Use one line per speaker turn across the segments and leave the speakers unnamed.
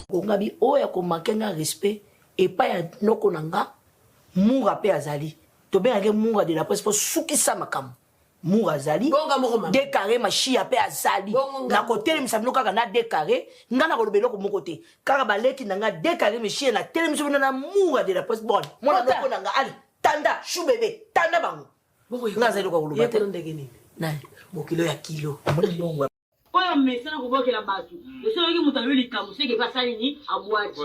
Kongabi oya ko makenga respect et pas ya noko nanga Moura pe azali. To be age Moura de la presse pour soukisa makam. Moura azali. Décaré ma chia pe azali. Na côté mi sabino kaka na décaré, ngana ko lobelo ko mon côté. Kaka baleki nanga décaré mi chia na tele mi sabino na Moura de la presse bon. Mona noko nanga ali. Tanda chou bébé, tanda bango. Ngazali ko lobelo.
Yeko ndegeni.
Na
Bokilo ya kilo.
Mbongo.
Oyo mesana kobokela batu. Leso yoki mutabeli kamusé ke pasali ni abwati.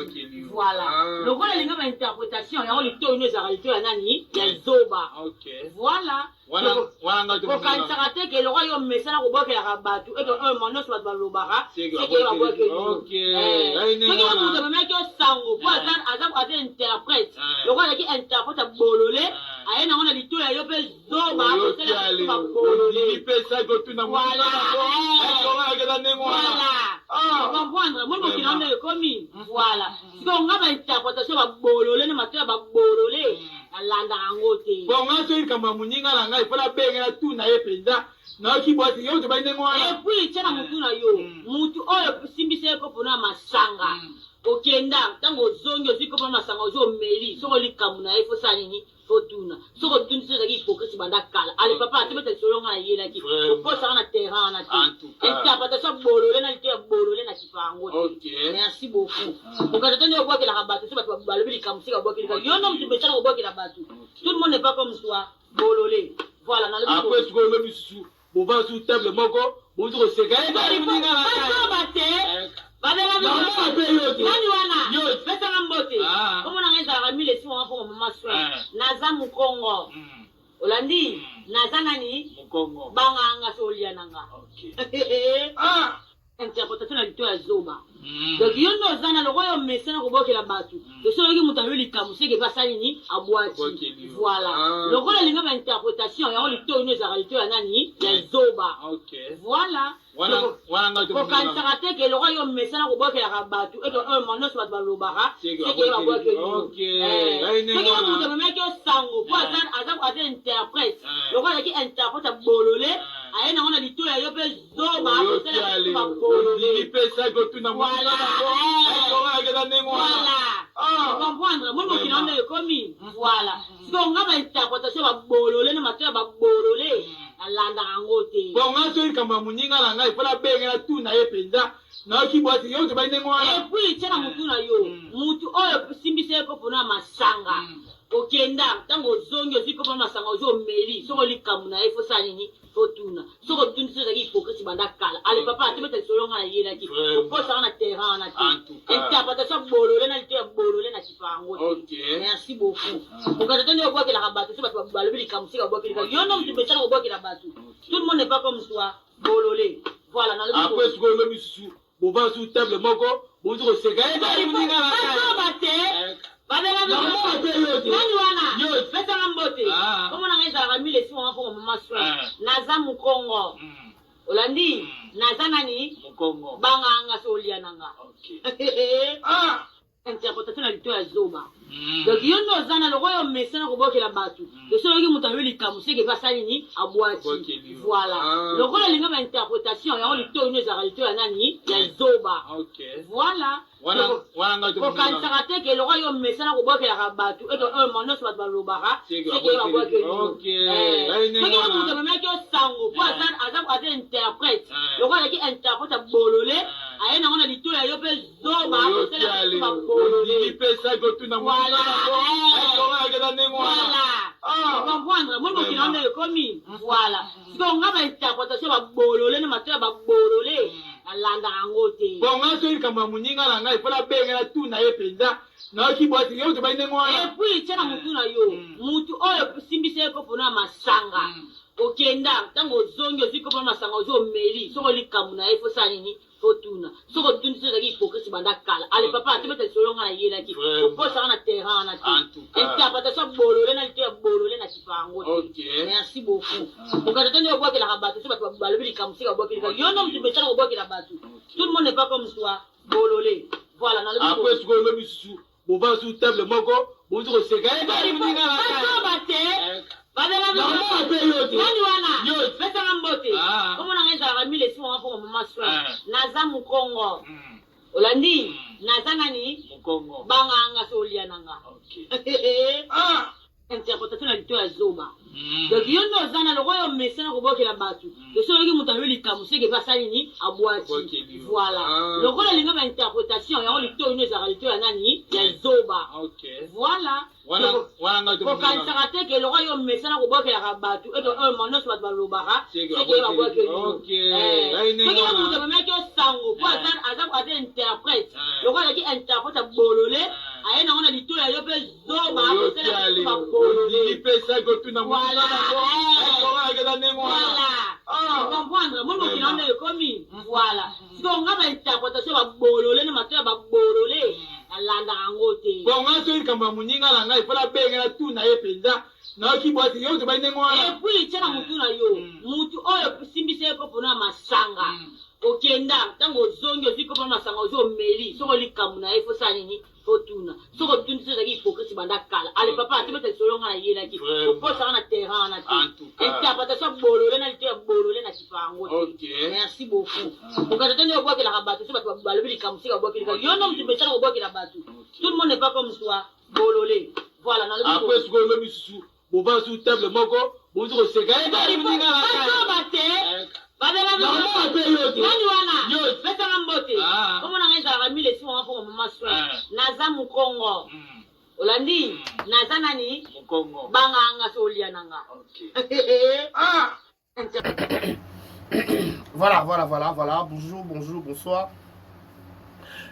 Voilà. Donc on a linga ba interprétation ya on lito une za réalité ya nani ya zoba.
OK.
Voilà.
Voilà nga to.
Ko kan sarate ke le royo mesana kobokela batu et un monos ba balobara. C'est que ba bokela.
OK. Ai ne.
Ko mo to meme ko sango po azam interprète. Le royo qui interprète bololé. Aye na on a lito ya yo pe zoba ko tela ba bololé.
Il fait ça go tu na mo.
Voilà. Ah, comprendre. Moi, je suis commis. Voilà. Donc, on a une interprétation de bololé, ne m'a pas bololé. Alanda angote.
Bon, on a fait comme Muninga Langa, il faut la payer à tout, n'a pas na ki boîte yo to ba ne ngwana.
Et puis, tena mutu na yo. Mutu oyo simbise ko pona masanga. Okenda, tango zongo ziko pona masanga ozo meli, soko likamuna ifo sanini. Fortuna. So que tu ne sais pas que tu vas d'accord. Allez papa, tu peux te soigner à yéla qui. Faut pas ça na terrain na ti. Interprétation bololé na ti bololé na ti pa ngo.
OK.
Merci beaucoup. Pour que tu ne vois que la rabat, tu vas te balobi comme si ka boki. Yo non tu peux ça boki la batu. Tout le monde n'est pas comme toi. Bololé. Voilà, na le.
Après tu go le sous. Bon va sous table moko, bon tu se gagne.
Pas battre. Badala nani wana yo pesa ngambote komo na ngeza ka 1000 si mwa mama swe naza mukongo olandi naza nani
mukongo
banganga solia nanga
OK
interprétation na lito ya zoba donc yo no zana lo koyo mesena ko bokela batu to so yoki mutabeli kamusé ke pasali ni abwati voilà lo koyo linga ba interprétation ya lito une za réalité ya nani ya zoba
OK
voilà.
Voilà nga to.
Ko kan sarate ke le royo mesana ko bokela batu et un monos ba balobara. C'est que ba bokela.
OK. Ai ne.
Ko mo to meme ko sango po azam interprète. Le royo qui interprète bololé. Aye na ona lito ya yo pe zoba ko tela ba bololé.
Il fait ça go tu na mo.
Voilà.
Voilà.
Comprendre. Moi mo kinande commis. Voilà. Donc nga ba interprétation ba bololé na matya ba bololé. Alanda angote.
Bon, on a fait comme Muninga Langa, il faut la payer à tout, n'a pas na ki boîte yo to ba ne ngwana.
Et puis tena mutu na yo. Mutu oyo simbise ko pona masanga. Okenda, tango zongo ziko pona masanga ozo meli, soko likamuna ifo sanini. Fortuna. So que tu ne sais pas que tu vas d'accord. Allez papa, tu peux te soigner à yéla qui. Faut pas ça na terrain na ti. Interprétation bololé na ti bololé na ti pa ngo.
OK.
Merci beaucoup. Pour que tu ne vois que la rabat, tu vas te balobi comme si ka boki. Yo non tu peux ça ko boki la batu. Tout le monde n'est pas comme toi. Bololé. Voilà, na le.
Après tu go le sous. Bon va sous table moko, bon tu se gagne.
Pas battre. Badala nani wana yo pesa ngambote komo na ngeza ka 1000 si mwa mama swe naza mukongo olandi naza nani
mukongo
banganga solia nanga
OK
interprétation na lito ya zoba donc yo no zana lo koyo mesena ko bokela batu to so yoki mutabeli kamusé ke pasali ni abwati voilà lo koyo linga ba interprétation ya lito une za réalité ya nani ya zoba
OK
voilà.
Voilà nga to.
Ko kan sarate ke le royo mesana ko bokela batu et un monos ba balobara. C'est que ba bokela.
OK. Ai ne.
Ko mo to meme ko sango po azam interprète. Le royo qui interprète bololé. Aye na ona lito ya yo pe zoba ko tela ba bololé.
Il fait ça go tu na mo.
Voilà.
Voilà.
Comprendre. Moi mo kinande commis. Voilà. Donc nga ba interprétation ba bololé na matya ba bololé. Alanda angote.
Bon, on a fait comme Muninga Langa, il faut la payer à tout, n'a pas na ki boîte yo to ba ne ngwana.
Et puis tena mutu na yo. Mutu oyo simbise ko pona masanga. Okenda, tango zongo ziko pona masanga ozo meli, soko likamuna ifo sanini. Fortuna. So que tu ne sais pas que tu vas d'accord. Allez papa, tu peux te soigner à yéla qui. Faut pas ça na terrain na ti. Interprétation bololé na ti bololé na ti pa ngo.
OK.
Merci beaucoup. Pour que tu ne vois que la rabat, tu vas te balobi comme si ka boki. Yo non tu peux ça ko boki la batu. Tout le monde n'est pas comme toi. Bololé. Voilà, na le.
Après tu go le sous. Bon va sous table moko, bon tu se gagne.
Pas battre. Badala nani wana yo pesa ngambote komo na ngeza ka 1000 si mwa mama swe naza mukongo olandi naza nani
Mukongo.
banganga solia nanga
Ah.
interprétation na lito ya zoba donc yo ndo oza na loko yo mesena kobokela bato esoki moto ayo likambo seke basali ni abwati voilà lokola elinga bainterprétation yango lito oyo ezalaka lito ya nani ya zoba voilà kokanisaka te ke loko yo mesena kobokelaka bato eto oyo manyonso bato balobaka seke babokeli soki na moto amemaki osango po aza interprète lokola alaki interprète abolole aye nango na lito ya yo mpe zoba comprendre moi mokili wana ekomi voilà siko nga bainterprétation babolole na mato ya babolole alandaka yango te
bon nga soki likambo ya moninga na ngai efola bengela tu na ye mpenza nayoki bwati yo tobai ndenge wana
epui tia na motu na yo motu oyo simbisa ye kopo na masanga okenda ntango ozongi ozwi kopo na masanga ozwi omeli soko likambo na ye fosala nini fotuna soko otuni so ezalaki hypocrite banda kala ale papa atebeta lisolo nga na yelaki oposaka na terrain wana te interprétation bolole na lito ya bolole na kipa yango te merci beaucoup okata te nde obwakelaka bato so bato balobi likambo sika obwakelika yo ndo motu mesana kobwakela bato tout le monde n'est pas comme toi bolole voilà
après sikoyo olobi susu boba su table moko bozi koseka
te nani wana pesanga mbote komona ngai ezalaka mile esi mama mpongo mama soin naza mokongo olandi naza nani banganga so olia nanga
Voilà. Bonjour, bonsoir.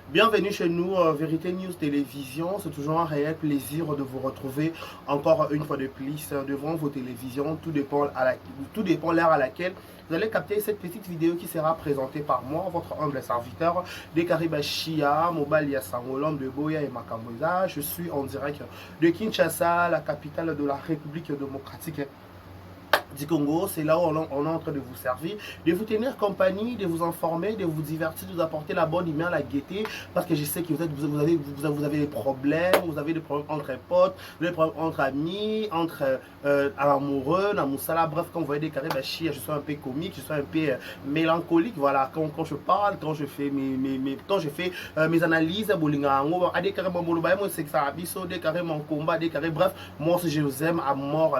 Bienvenue chez nous, Vérité News Télévision. C'est toujours un réel plaisir de vous retrouver encore une fois de plus devant vos télévisions. Tout dépend l'heure à laquelle vous allez capter cette petite vidéo qui sera présentée par moi, votre humble serviteur, des Karibachia, Mobalia Sangolan, de Boya et Makamboza. Je suis en direct de Kinshasa, la capitale de la République démocratique du Congo. C'est là où on est en train de vous servir, de vous tenir compagnie, de vous informer, de vous divertir, de vous apporter la bonne humeur, la gaieté, parce que je sais que vous avez des problèmes, entre potes, des problèmes entre amis, entre amoureux, namoussala, bref, quand vous voyez des carrés, je suis un peu comique, je suis un peu mélancolique, voilà, quand je parle, quand je fais mes analyses, des carrés c'est que ça des carrés mon combat, des carrés, bref, moi je vous aime à mort,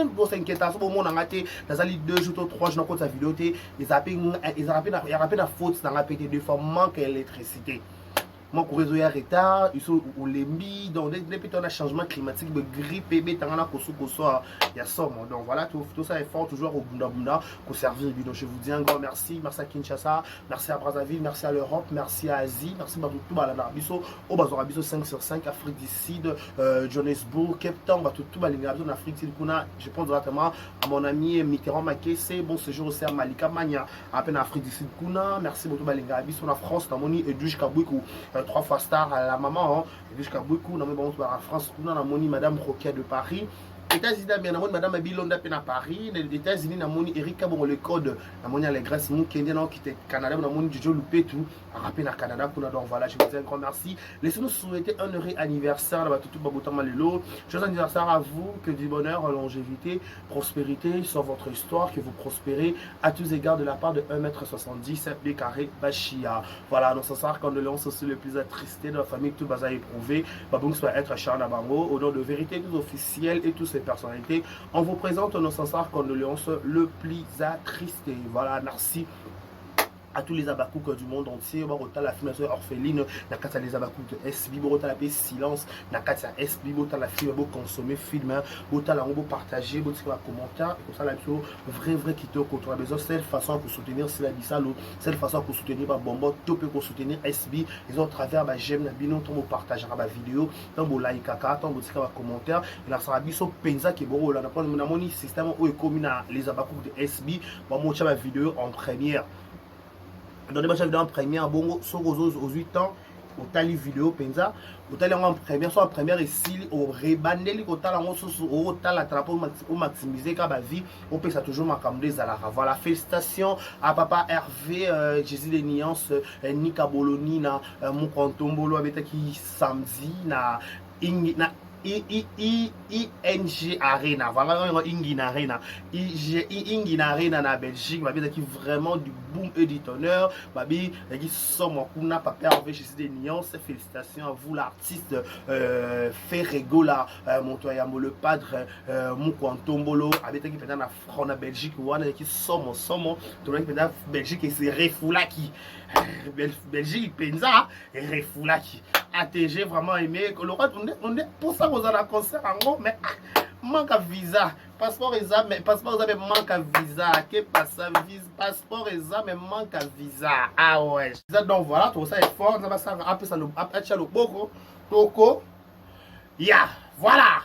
bon s'inquiétation bon mon ngate nazali 2 jours 3 jours na vidéo te ils rappellent la faute dans la pété de fois manque d'électricité. Mon réseau est en retard, ils sont au lembi, donc depuis qu'on a changement climatique, de grippe, bébé, tangana koso il y a ça, donc voilà, tout ça est fort toujours au bunda pour servir. Donc je vous dis un grand merci à Kinshasa, merci à Brazzaville, merci à l'Europe, merci à Asie, merci à tout à l'Arabiso, au Bazarabiso 5/5, Afrique du Sud, Johannesburg, Cape Town, tout à l'Arabiso, Afrique du Sud, je pense directement à mon ami Mitterrand Makese, bon séjour aussi à Malika Mania, à peine Afrique du Sud, merci beaucoup à l'Arabiso, la France, dans mon Edouj Kabouikou. 3 fois star à la maman, jusqu'à beaucoup, dans la France, on a moni Madame Roquet de Paris. États-Unis, Madame Abilonda à Paris. Les États-Unis, Erika, bon, le code, la Grèce, qui était Canada, Jojo Loupé, tout, à rappeler à Canada, donc voilà, je vous dis un grand merci. Laissez-nous souhaiter un heureux anniversaire, joyeux anniversaire à vous, que du bonheur, longévité, prospérité sur votre histoire, que vous prospérez à tous égards de la part de 1m70, des carrés Bachia. Voilà, nos sincères condoléances aussi le plus attristé de la famille, tout bas à éprouver, Baboung soit être Charles Bango, au nom de Vérité tous officiels et tous ces personnalités, on vous présente nos sincères condoléances le plus attristé. Voilà, merci à tous les abakouk du monde entier. La fille orpheline, la carte les abakouk de SB, la paix silence, la carte SB, la fille beau consommer film, la beau partager, beau tirer un commentaire, et comme ça la vrai qui te contre la besoin, c'est façon pour soutenir Sila Bissalo, c'est façon pour soutenir Bombo, tout peut pour soutenir SB, ils ont travers j'aime la bino, tant vous partagez la vidéo, tant vous like caca, tant vous tirer un commentaire, et là ça va biso penza qui est beau, là on a mon système où est commun les abakouk de SB, bon moi la vidéo en première. Dans les vidéos en première, bon, aux 8 ans, au tali vidéo, penza, au tali en première, soit en première ici, au rebandeli, au tali attraper, au maximiser, car ma vie, on peut ça toujours m'accommoder à la voilà. Félicitations à papa Hervé, Jésus des Nuances, Nika Boloni, na Moukantombolo, avec qui samedi, na ING Arena, voilà, ING Arena, ING Arena na Belgique, babi qui vraiment du boom et du tonnerre, babi qui somme kuna papa avec des nuances, félicitations à vous l'artiste Ferrego là, Montoyambo le padre, Moukantombolo, avec qui peut-être na front na Belgique, voilà qui somme tout le monde peut-être Belgique et c'est Refoulaki, Belgique penza et Refoulaki. ATG vraiment aimé. On est pour ça qu'on a un concert en gros, mais manque à visa. Passeport examen, mais manque à visa. Que passeport examen, manque à visa. Ah ouais. Donc voilà, tout ça est fort. Ça va ça un peu ça le beaucoup. Toko. Ya, voilà.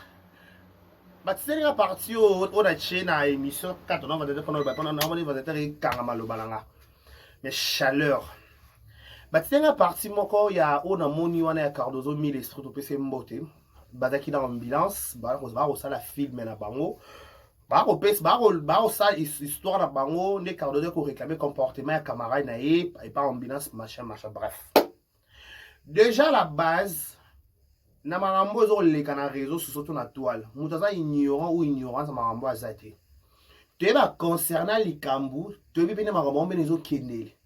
Bah tu sais la partie on a chaîne à émission 4 on va dire qu'on va dire Kangamalo balanga. Mais chaleur. Batinga parti moko ya ona moni wana ya Cardozo 1000 estroto pese mbote bazaki na ambulance ba ça la film na bango ba ça histoire na bango ne Cardozo ko réclamer comportement ya camarade na et pas ambulance machin bref déjà la base na marambo zo le kana réseau surtout na toile mutaza ignorant ou ignorance marambo azate te ba concernant likambu te bi bina marambo benezo kendele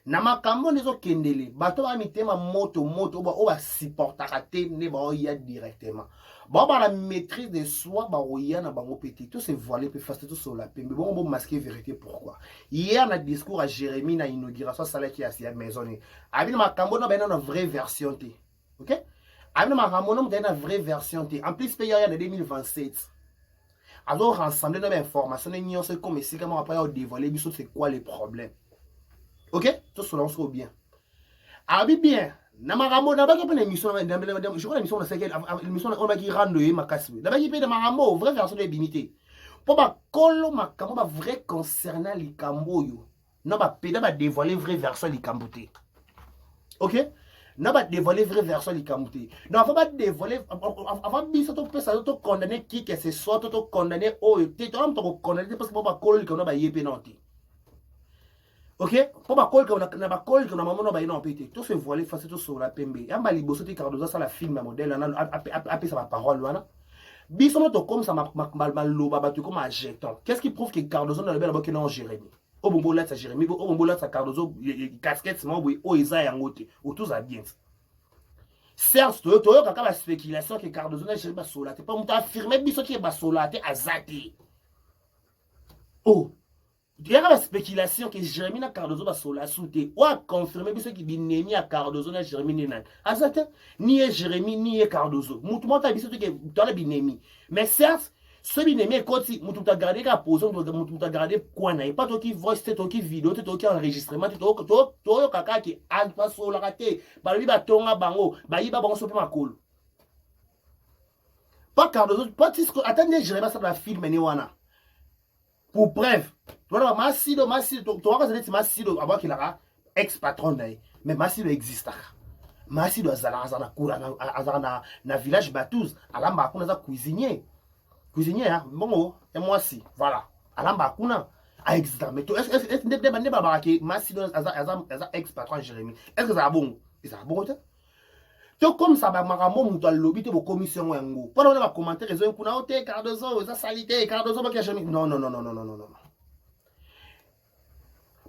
na makambo nezo kendele bato ba mitema moto ba supportaka te ne ba ya directement ba la maîtrise de soi ba oya na bango petit tout se voiler peut faire tout sur la pembe bon masquer vérité pourquoi hier na discours à Jérémie na inauguration sala qui a sia maison abi na makambo na bena na vraie version te OK abi na makambo na na vraie version te en plus payer en 2027 alors rassembler nos informations ni on se comme si comment après on dévoiler biso c'est quoi les problèmes. OK, tout cela on se bien. Ah bien, na marambo na ba ki pe émission je crois l'émission na c'est l'émission on va qui rendre makasi. Na ba ki pe na marambo vraie version de limité. Pour ba kolo makambo ba vrai concernant likambo yo. Na ba pe na ba dévoiler vraie version likambo te. OK? Na ba dévoiler vraie version likambo te. Non, faut pas dévoiler avant biso to pesa to condamner qui que ce soit to condamner oyo te to to condamner parce que ba kolo likambo ba yepé non te. OK pour ba col que na ba col que na maman no ba ina pété tout se voiler face tout sur la pembe amba liboso ti Cardozo ça la film modèle na apé sa parole wana biso no to comme ça ma loba ba tu comme un jeton qu'est-ce qui prouve que Cardozo na le bel non Jérémie au bombo là ça Jérémie au bombo là ça Cardozo casquette moi oui o isa yango te ou tout ça bien certes to kaka ba spéculation que Cardozo na Jérémie ba sola te pas mu affirmer biso qui ba sola te azati oh. Il y a la spéculation que Jérémie na Cardozo va sur la soute ou a confirmé que ceux qui binemi à Cardozo na Jérémie n'est azata ni Jérémie ni Cardozo mutu mota biso que dans le binemi mais certes ce binemi quand si mutu ta garder la position mutu ta garder quoi na pas toi qui voice toi qui vidéo toi qui enregistrement toi kaka qui a pas sur la raté ba li ba tonga bango ba yiba bango sope makolo pas Cardozo pas tisco attendez Jérémie ça la film ni wana pour preuve voilà Massido tu vois que c'est Massido avant qu'il a ex patron mais Massido existe Massido azala kura na village Batouz alamba kuna za cuisinier hein bon et moi si voilà alamba kuna a existe mais tu est ne ba que Massido aza ex patron Jérémie est-ce que ça bon ça bon to comme ça ba makambo muto lobby te bo commission yango pour on va commenter raison kuna ote Cardozo ça salité Cardozo ba que Jérémie non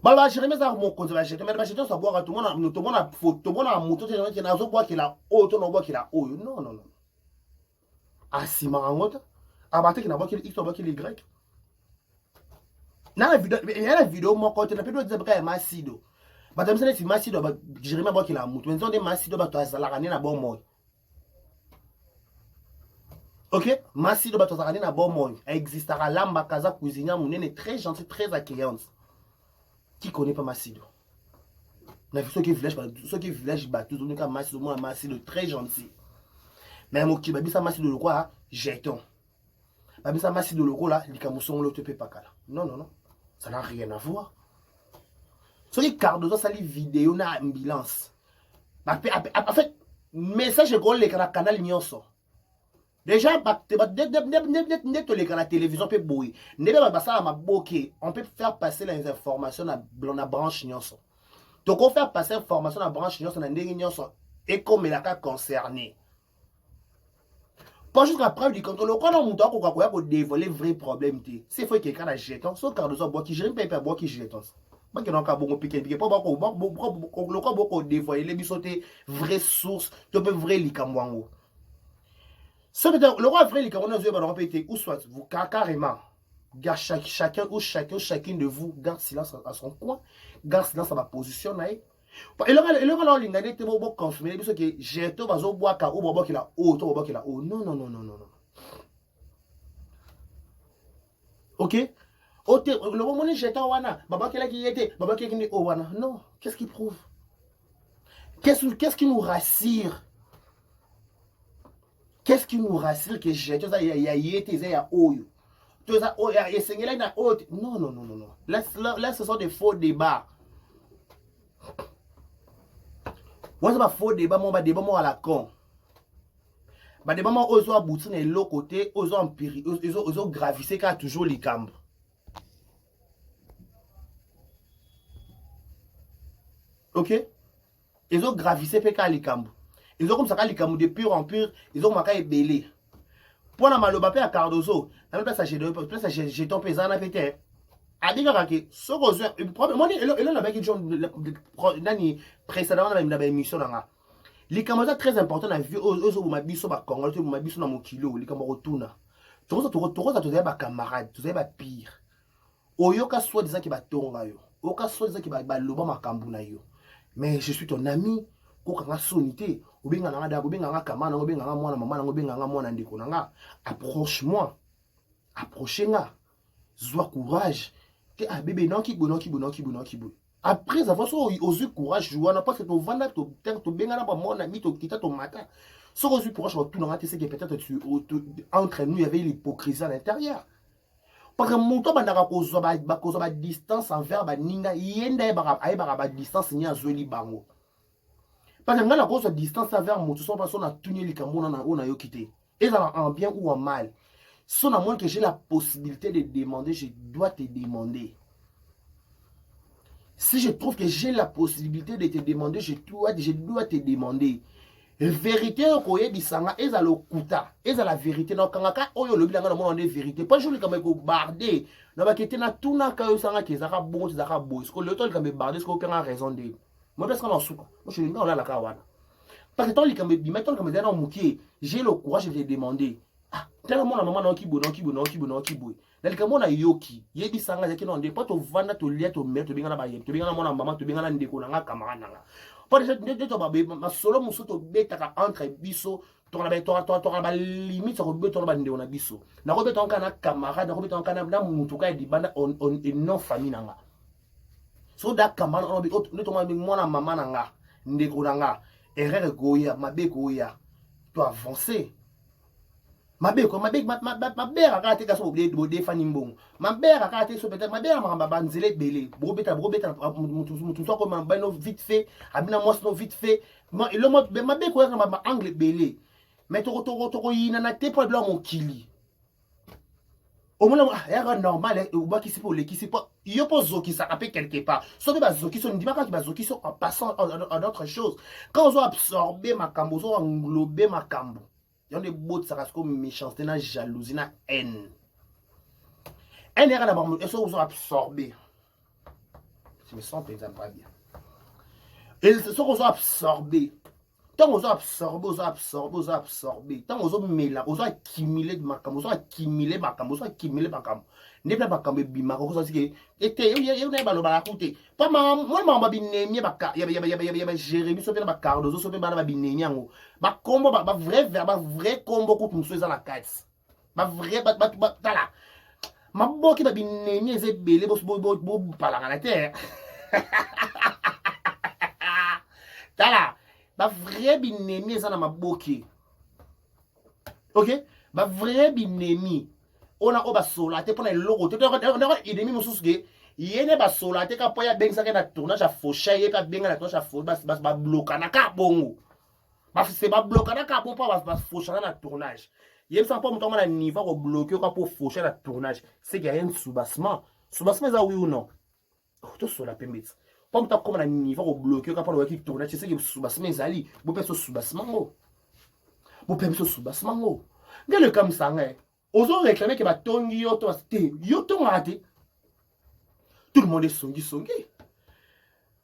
Baba Jérémie ça mon compte va jeter mais va jeter ça boire tout le monde a photo bon a moto te na zo boire qu'il a o to no boire qu'il a o non ah si marangote abate qu'il na boire qu'il x boire qu'il y na la vidéo mon compte na peut dire que Massido ba tamisa si Massido ba Jérémie boire qu'il a moto mais on dit Massido ba to azala na bon moi OK Massido ba to azala na bon moi existera lamba kaza cuisinier munene très gentil très accueillante. Qui connaît pas Massido? On a vu ceux qui village Batouz, on a Massido très gentil. Mais mon qui babisa Massido le quoi, jeton. Babisa Massido le là, il camousson l'autre peut pas cala. Non, ça n'a rien à voir. Ceux qui Cardozo sali vidéo na ambulance. En fait, message gros les canal nyonso. Déjà, la télévision peut bouillir. On peut faire passer les informations dans la branche Nyonso. Donc, on fait passer l'information dans la branche Nyonso, et comme il a concerné. Pas jusqu'à preuve du contrôle. Quand on a dévoiler vrai problème, c'est faut quelqu'un a jeté. Sauf car nous avons bois qui gère pas bois qui jette. Pas qu'il y a encore beaucoup piqué pas beaucoup dévoiler les bisotés vraie source, tu peux vrai likamwango. Ça veut dire le roi vrai likamwango nous va répéter ou soit vous carrément chacun ou chacune de vous garde silence à son coin, garde silence à ma position là. Et le lingane te bo confirmer biso que jeto bazo bois ka ou bobo ki la o to bobo ki la o non. OK? Le moment où j'étais wana, baba qui qui était, baba qui est wana. Non, qu'est-ce qui prouve? Qu'est-ce qui nous rassure? Qu'est-ce qui nous rassure que j'étais ça y était ça ya oyo. Tout ça o ya sengela na o. Non. Là ce sont des faux débats. Moi c'est pas faux débat, mon débat moi à la con. Ba débat moi ozo abouti na l'autre côté, ozo empiri, ozo gravissé car toujours les cambres. OK? Ils ont gravissé PK Likambu. Ils ont comme ça Likambu de pur en pur, ils ont marqué belé. Pour la malobapé à Cardozo, la même place j'ai ton paysan à péter. A dit que ce que moi il a avec John nani précédemment dans la émission là. Likambu est très important la vie aux mabiso ba Congolais, mabiso na mokilo, Likambu retourna. Tu ba camarade, tu ba pire. Oyoka soit disant ki ba tonga yo. Oyoka soit disant ki ba loba makambu na yo. Mais je suis ton ami, kokanga sonité, obenganga da, obenganga kamana, obenganga mwana mama, obenganga mwana ndeko nanga. Approche-moi. Approchez-moi. Sois courage. Que ah bébé non ki bono. Après avoir so osu courage, joie, parce que to vanda to bengana ba mwana mi to kita to mata. So osu courage tout nanga c'est que peut-être entre nous il y avait l'hypocrisie à l'intérieur. Parce que mon temps bandaka ko ba distance envers ba ninga yenda ba distance ni azoli bango. Parce que ngala ko so distance envers mon tout son façon na tunye likambo na ona yo kité. Et ça en bien ou en mal. Si on a moins que j'ai la possibilité de demander, je dois te demander. Si je trouve que j'ai la possibilité de te demander, je dois te demander. Vérité okoye disanga eza lokuta eza la vérité na kangaka oyo lobi langa na mona de vérité pas joli comme ko barder na bakete na tuna ka yo sanga ke zaka bon zaka boy ko le temps comme barder ko kanga raison de moi parce qu'on en souka moi je linga la ka wana parce que tant li comme bimeton comme dans mukie j'ai le courage de te demander ah tellement na maman na kibo na likamo na yoki yebi sanga zaki na pas to vanda to lia to mettre to binga na ba to binga na mona maman to binga na ndeko na camarade na ma solo musuto betaka entre biso to la limite ko beto na bande na biso na ko beto kana camarade na ko beto kana na mutuka e dibanda on non famille nanga so da camarade on beto to ma mona mama nanga ndeko nanga erreur goya mabe goya to avancer ma bère a été cassé au défani mbongo ma bère a été peut-être ma bère m'a banzele belé brobeta tout ça comme un vite fait abina moi vite fait ma bère quoi ma angle belé mais to yina na te pas blanc mon kili au moins ya normal ou ba qui c'est pour les qui c'est pas yo pas zoki ça appelle quelque part so ba zoki so ndima ka ba zoki so en passant à d'autres choses quand on a absorbé ma cambo so englober ma cambo. Il y a des bots ça reste comme méchanceté, na jalousie, na haine. Haine est là-bas, et ça vous absorbé. Je me sens pas bien. Et c'est ça vous absorbé. Tant vous absorbé. Tant vous mélange, vous accumulé de ma cam, vous accumulé ma cam. Ne pas cam bima, vous savez que était il y a pas le balacoute. Pas moi ma binemi ba ya Jérémie so bien ba Cardozo so bien ba binemi ngo. Ba combo ba vrai combo ko tumso za la case. Ba vrai ba tala. Ma boki ba binemi ezebele bo pala na terre. Tala. Ba vrai binemi za na maboki. OK? Ba vrai binemi on a oba solate pour les logos. Tu as ennemi mususuke. Yene ba solate ka poya benga ka na tournage a fauché ye ka benga na tournage a fauché ba bloquer na ka bongo. Ba c'est ba bloquer na ka bon pas ba fauché na tournage. Yem sans pas monter na niveau ko bloquer ka pour faucher na tournage. C'est qu'il y a un soubassement. Soubassement ça oui ou non? Oh to sola pembet. Pas monter comme na niveau ko bloquer ka pour le tournage, c'est que soubassement ezali. Bo pe so soubassement ngo. Bo pe so soubassement ngo. le comme ça, aux autres réclamé que batongi yoto raté. Tout le monde est songi.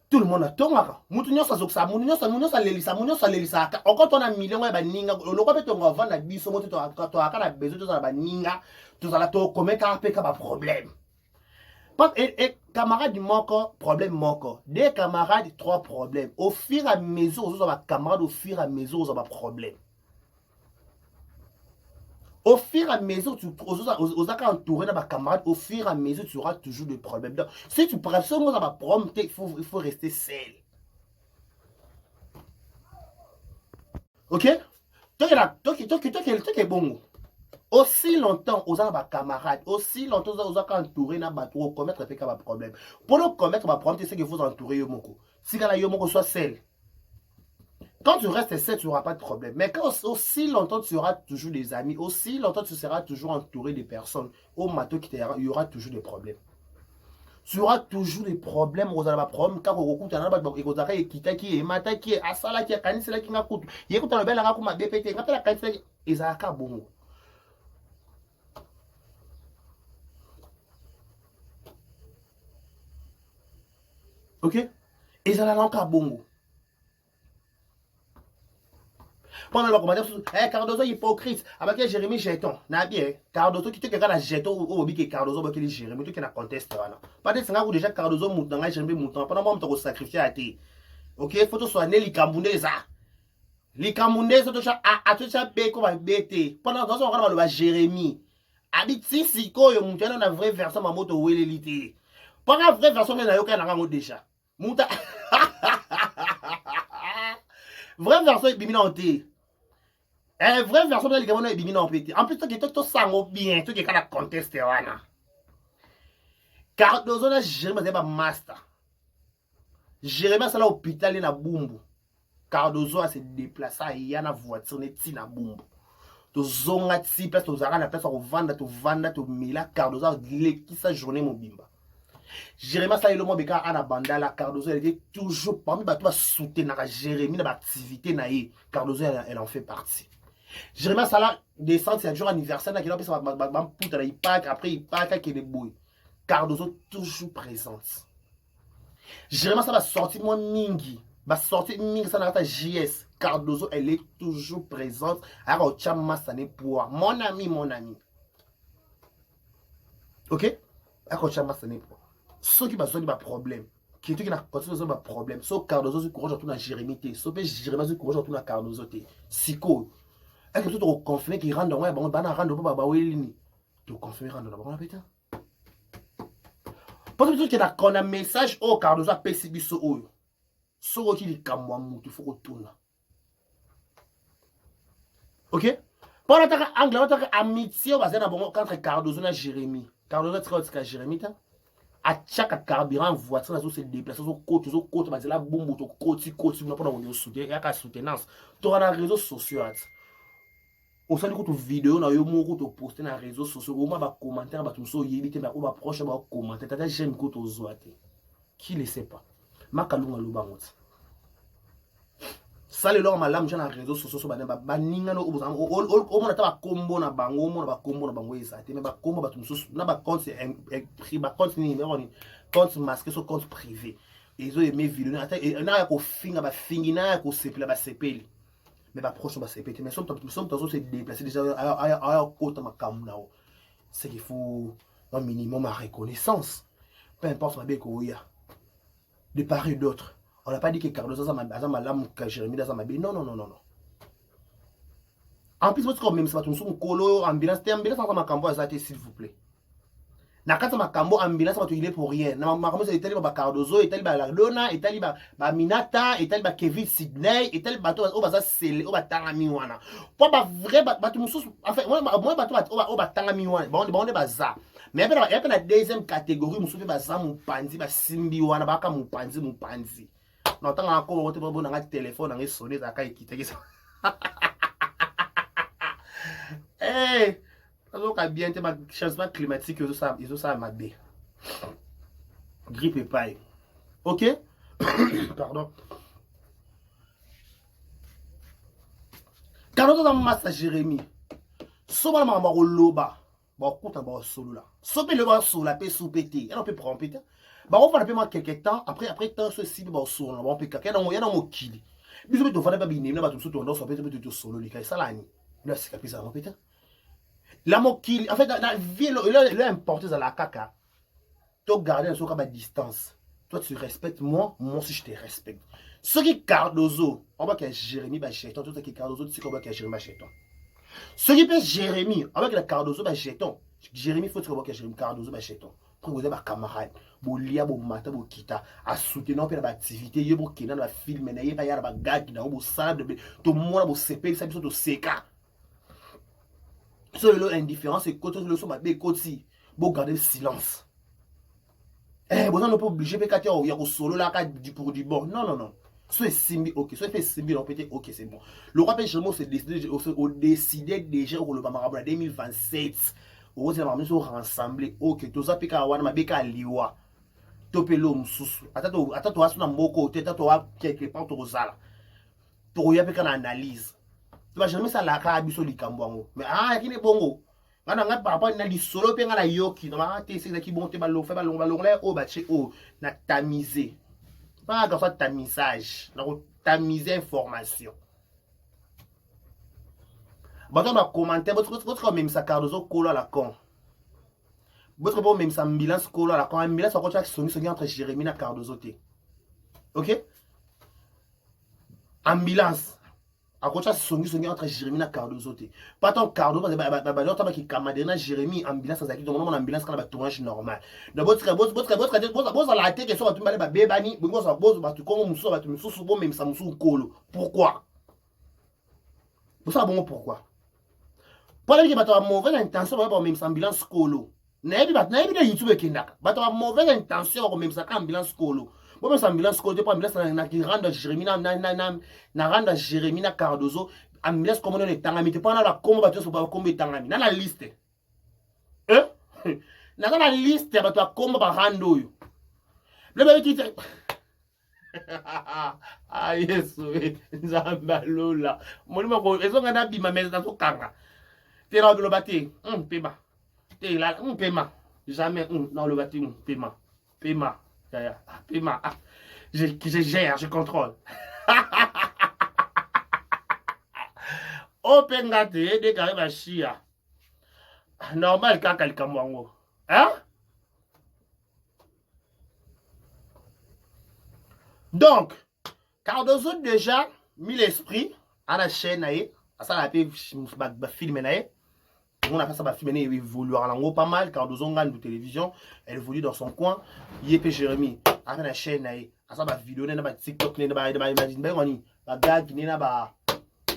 Tout le monde a tongaka. Moutunyo sa zoksa, moutunyo sa lelisa. Encore on a million de baninga, le quoi peut on vendre la biso, tu as la besoin de la baninga, tu as la to commettre un problème. Et camarades du moko, problème moko. Des camarades, 3 problèmes. Au fur et à mesure, aux autres camarades, au fur et à mesure, aux autres problèmes. Au fur et à mesure, aux entourés de camarades, au fur et à mesure, tu auras toujours des problèmes. Donc, si tu prends ce mot dans ma problème, il faut rester seul. Ok? Toi qui est bon. Aussi longtemps, aux camarades, aussi longtemps, aux entourés de bateau, commettre des problèmes. Pour nous commettre des problèmes, c'est qu'il faut entourer Yomoko. Si Yomoko soit seul. Quand tu restes seul, tu n'auras pas de problème. Mais quand aussi longtemps tu auras toujours des amis, aussi longtemps tu seras toujours entouré de personnes, au matin il y aura toujours des problèmes. Tu auras toujours des problèmes aux problèmes quand on écoute un abat qui est mata qui est asala qui est kanisela qui ngakutu. Yécoute le bel la kuma BPT, quand la kanisela ezaka bongo. OK? Ezala bongo. Pendant le commentaire, Cardozo hypocrite. Avec Jérémy Jeton. N'a bien. Cardozo qui te regarde à Jeton ou obi qui Cardozo qui est Jérémy. Tu qui n'a conteste. Peut-être que c'est déjà Cardozo mouton. Jérémy mouton. Pendant moi, on sacrifié à thé. Ok? Faut que tu sois né l'Ikambundeza. L'Ikambundeza, tu as tout ça béco va bêter. Pendant que on regarde le Jérémy. Habite si ko yo mouton dans la vraie version ma moto ou l'élité. Pendant la vraie version, mais n'a aucun rango déjà. Mouton. Vraie version est bimina en thé. Vraie version de l'également est bimina en pété. En plus, tu as sango bien, tu as contesté. Car dans zone Jérémy c'est pas master. Jérémy c'est l'hôpital et na bumbu. Car dans zone se déplacer il y a na voiture net na bumbu. Tu zonga ti place tu zara na place au vendre tu mila car dans zone qui sa journée mon bimba. Jérémy ça le mot beka ana bandala Cardozo elle était toujours parmi bato ba soutenir Jérémy dans l'activité naïe Cardozo elle en fait partie. Jérémy ça là descend c'est jour anniversaire na qui l'a ça ba puta là il pack après il pack qui est boy. Cardozo toujours présente. Jérémy ça va sortir moi mingi, va sortir mingi ça na ta JS. Cardozo elle est toujours présente. Alors chama ça n'est pour mon ami. OK? Alors chama ça n'est pas. Ceux qui ont des problèmes, qui ont des problèmes, ceux qui ont des courage autour de Jérémy, ceux qui ont des courage autour de Cardozo, si quoi, est-ce que tu as confirmé qu'ils rendent dans le bon, tu as confirmé qu'ils rendent dans le bon, putain. Parce que tu as un message au Cardozo à PCB, ceux qui dit Kamouamou, il faut retourner. Ok? Pour l'attaque anglais, l'attaque amitié, on va dire entre Cardozo et Jérémy. Cardozo est Jérémy, à chaque carburant voiture là se déplacer sur côté bah c'est la bombe to côté on pas on soutien il y a soutenance tu as les réseaux sociaux au sein de toute vidéo na yo moko to poster na réseaux sociaux au moins ba commentaire ba tout so yebite ba ba proche ba commenter tata j'aime ko to zoate qui le sait pas makalunga lo bangot ça le long malam na réseaux sociaux ba ninga no o mona ta ba combo na bango ezate mais ba combo ba tout so na ba compte prix ba compte ni numéro ni compte masqué sur compte privé ils ont aimé vidéo na ko finga ba fingi na ko sepela ba sepeli mais ba proche ba sepeli mais sommes dans se déplacer déjà à côté ma camna c'est qu'il faut un minimum à reconnaissance peu importe ma beko ya de part et d'autre. On n'a pas dit que Cardozo ça m'a lame que Jérémy ça m'a bien. Non. En plus, votre même ça tout son colo ambulance ça m'a cambo azate s'il vous plaît. Na kata ma cambo ambulance ça il est pour rien. Na ma cambo c'est tali ba Cardozo, et tali ba Lardona, et tali ba Minata, et tali ba Kevin Sidney, et tali ba to o ba ça c'est o ba tangami wana. Pour ba vrai ba tout musu en fait moi ba to o ba tangami wana. Bon ba za. Mais après la deuxième catégorie musu ba za mu panzi ba simbi wana ba ka mu panzi. Non, tant encore on te bon dans téléphone dans sonner ça kai quitter ça. Eh, alors qu'a bien te changement climatique ils ont ça ma bé. Grippe et paille. OK? Pardon. Quand on a masse Jérémy, souvent ma mama loba ba kuta ba solo là sope le ba solo la pe soupété et on peut prendre péter ba on va moi quelque temps après temps ceci ba solo ba on peut kaka ya na mo kili biso to fana ba bini na ba to to ndo so peut to solo li kai salani là c'est capé ça péter la mo kili en fait la vie l'importance à la kaka to garder so ka ba distance toi tu respectes moi aussi je te respecte ce qui Cardozo on va que Jérémy ba jeton tout ce qui Cardozo tu sais qu'on va que Jérémy ba jeton ce qui peut Jérémy avec la Cardozo ba jeton Jérémy faut que Jérémy Cardozo ba jeton pour vous ba camarade bo lia bo mata bo kita a soutenir pe ba activité yo bo kena ba film na ye ba ya ba gag na bo sable to mona bo CP ça biso to seka so le indifférence et côté le so ba be côté bo garder silence bon, on n'est pas obligé de faire un solo là pour du bon. Non, non, non. Soit simbi, ok. Soit fait simbi, on peut dire, ok, c'est bon. Le roi Péchamon s'est décidé déjà au le Bamarabu en 2027. Au c'est la même chose rassemblée. Ok, tout ça, Pika Wana, ma Beka Liwa. Topelo Moussou. Attends, toi, sur un mot t'as toi, quelque part, tu rosala. Tu y a Peka analyse. Tu vas jamais ça la Karabiso Likambo. Mais ah, qui n'est bon. Ngana ngat par rapport na li solo pe ngana yoki na te c'est qui bon te ballon fait ballon là o ba che o na tamiser pas dans ça tamisage na tamiser information bato ba commenter votre même ça Cardozo kolo la con votre bon même ça ambulance kolo la con ambulance ko cha songi entre Jérémy na Cardozo te OK ambulance a kocha songi entre Jérémy na Cardozo te pas ton Cardozo ba qui camarade na Jérémy ambulance ça qui donc mon ambulance quand ba tournage normal donc votre la tête que so ba tumba ba bebani bongo ça bozo ba tu comme muso ba tu muso bon même ça muso kolo pourquoi vous savez bon pourquoi pour les ba to mauvaise intention ba même ça ambulance kolo na bi de YouTube kindaka ba to mauvaise intention ba même ça ambulance kolo bon mais ambulance côté pas ambulance na qui rendre Jérémy na rendre Jérémy na Cardozo ambulance comme on est tangami te pas na la combo bato so ba combo tangami na la liste na la liste bato combo ba rando yo le ba qui ah yesu nzamba lola molimo ko ezonga na bima mais na so kanga te ra lo bati pema te la pema jamais non le bati pema paiement. Je gère, je contrôle. Open gate, de carré chia. Normal, kaka le kamwango. Hein? Donc, Cardozo déjà mis l'esprit à la chaîne, à ça la film, on a fait ça, bah, film évolue en langue pas mal. Cardozo gagne de télévision, elle évolue dans son coin. Yépé Jérémy, avec la chaîne, à ça, bah, vidéo, n'a pas TikTok, n'a pas gag, n'a pas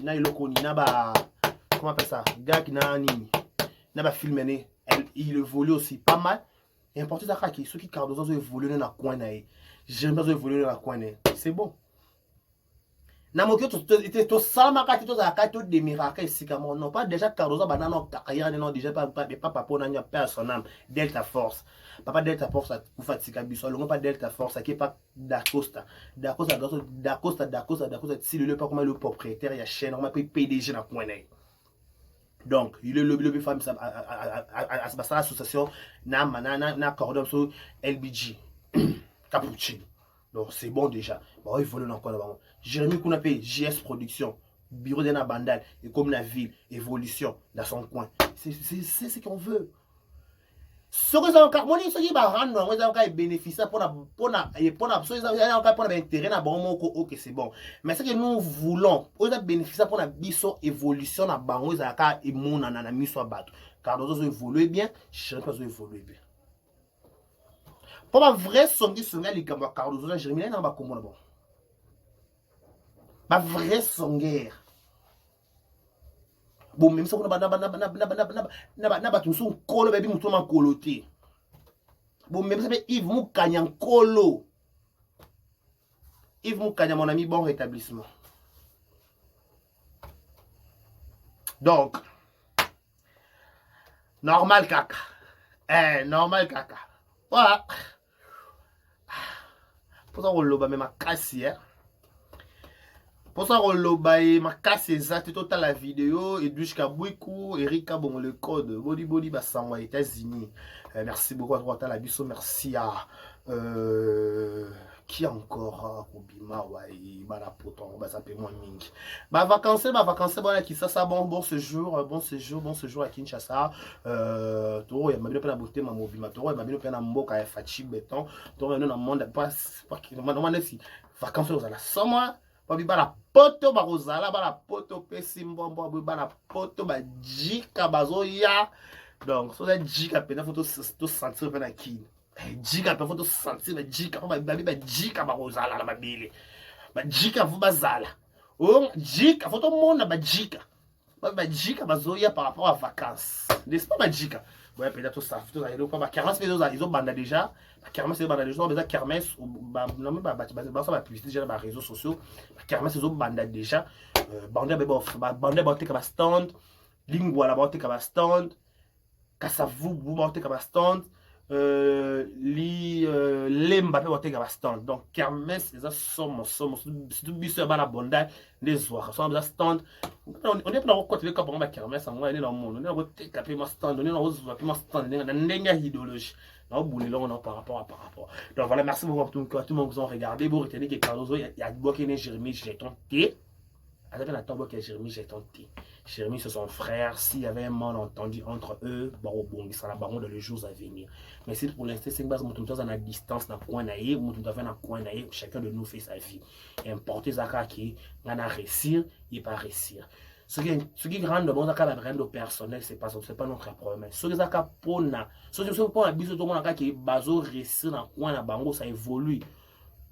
comment on appelle ça, gag, n'a pas film, il évolue aussi pas mal. Et important, c'est que ceux qui Cardozo évolue dans la coin, Jérémy évolue dans la coin, c'est bon. Namoki to salama kati to za kati de miracle sikamo non pas déjà Cardozo banana carrière non déjà pas papa na personnel Delta Force papa Delta Force ku fatika biso longo pas Delta Force qui pas d'Acosta si le pas comme le propriétaire ya chaîne on appelle PDG na point donc il est le femme ça à l'association na cordon sur LBG Cappuccino. Donc c'est bon déjà. Bon, il faut le encore là-bas. Jérémy Kounapé, JS Production, bureau de la bandale, et comme la ville, évolution dans son coin. C'est ce qu'on veut. Ce que ça va ce qui va rendre, on va bénéficier pour intérêt na bon ok c'est bon. Mais ce que nous voulons, on va bénéficier pour la biso évolution na bango za ka et mon na miso bato. Car nous avons évolué bien, Jérémy pas évolué bien. Pour ma vraie songi les gars Cardozo Jérémy na ba komona bon. Ma vraie songuère. Bon même ça on na tout son kolo baby muto man koloté. Bon même ça Yves Moukanya kolo. Yves Moukanya mon ami bon rétablissement. Donc normal caca. Normal caca. Voilà. Pour ça on loba même à casser. Bonsoir Olobaye, ma casse exacte, toute la vidéo, Edwige Kabouikou, Erika Bon le code, Body Bassangwa, États-Unis. Merci beaucoup à toi, la biso, merci à qui encore Obima, ouais, Balapoton, bah ça peut moins ming. Bah vacances, voilà qui ça bon séjour à Kinshasa. Toro, il m'a bien la beauté, ma Obima, Toro, il m'a bien la mboka, Fachi béton, Toro, il y a un monde pas qui m'a demandé si vacances aux la somme. Bala poto barozala bala poto pesimbombo bala poto ba jika bazoya donc so la jika pena faut to sentir pena ki jika pena faut to sentir ba jika ba jika barozala la babile ba jika vous bazala oh jika faut to mona ba jika bazoya par rapport à vacances n'est-ce pas ba jika ouais peut-être ça tout ça pas ba kermesse ils ont banda déjà kermesse c'est banda déjà déjà kermesse ba non ba publicité déjà dans les réseaux sociaux kermesse ils ont banda déjà banda ba te ka stand lingua la ba te ka stand kasavu ba te ka stand lemba pe ba te ka stand donc kermesse ils sont surtout biso ba la banda les oies sont des stand on est pas côté le cap on va kermesse en moi dans le monde on est côté capé ma stand on est dans ma stand dans ndenga idéologie non boulé là on par rapport donc voilà merci beaucoup à tout le monde qui ont regardé vous retenez que Cardozo il y a Bokene Jérémy j'ai tenté avec la tombe que Jérémy j'ai tenté Jérémy c'est son frère s'il y avait un malentendu entre eux bon il sera baron dans les jours à venir mais c'est pour l'instant c'est base mutum à la distance na coin naïe mutum doit faire na coin naïe chacun de nous fait sa vie importer zaka qui on a réussir il pas réussir ce qui rend de bon zaka la brand personnel c'est pas notre problème ce qui zaka pona ce qui pour un biso tout monde zaka qui bazo réussir na coin na bango ça évolue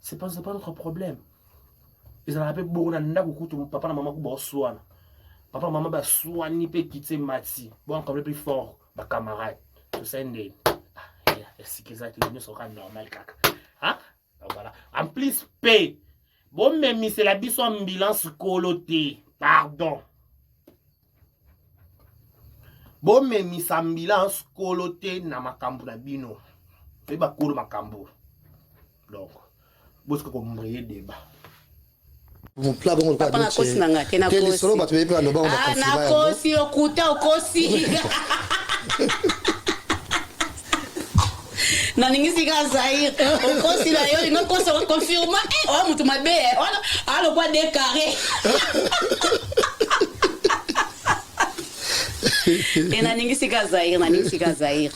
c'est pas notre problème ils en appellent beaucoup na ndako kutu papa na maman ku bo soana papa maman ba soani pe quitter mati bon comme le plus fort ba camarade tout ça ndé c'est que ça les sont normal kaka hein donc voilà en plus paix bon même c'est la biso ambulance coloté pardon bon même c'est ambulance coloté na makambo na bino c'est ba kolo makambo donc bosco comme briller débat
mon plat bon
papa na kosi na ngate na kosi
solo ba tu pe no ba
ah na kosi okuta okosi na ningisi ka Zaïre okosi la yo ngo kosi confirma oh mutu mabe alo kwa décarré na ningisi ka Zaïre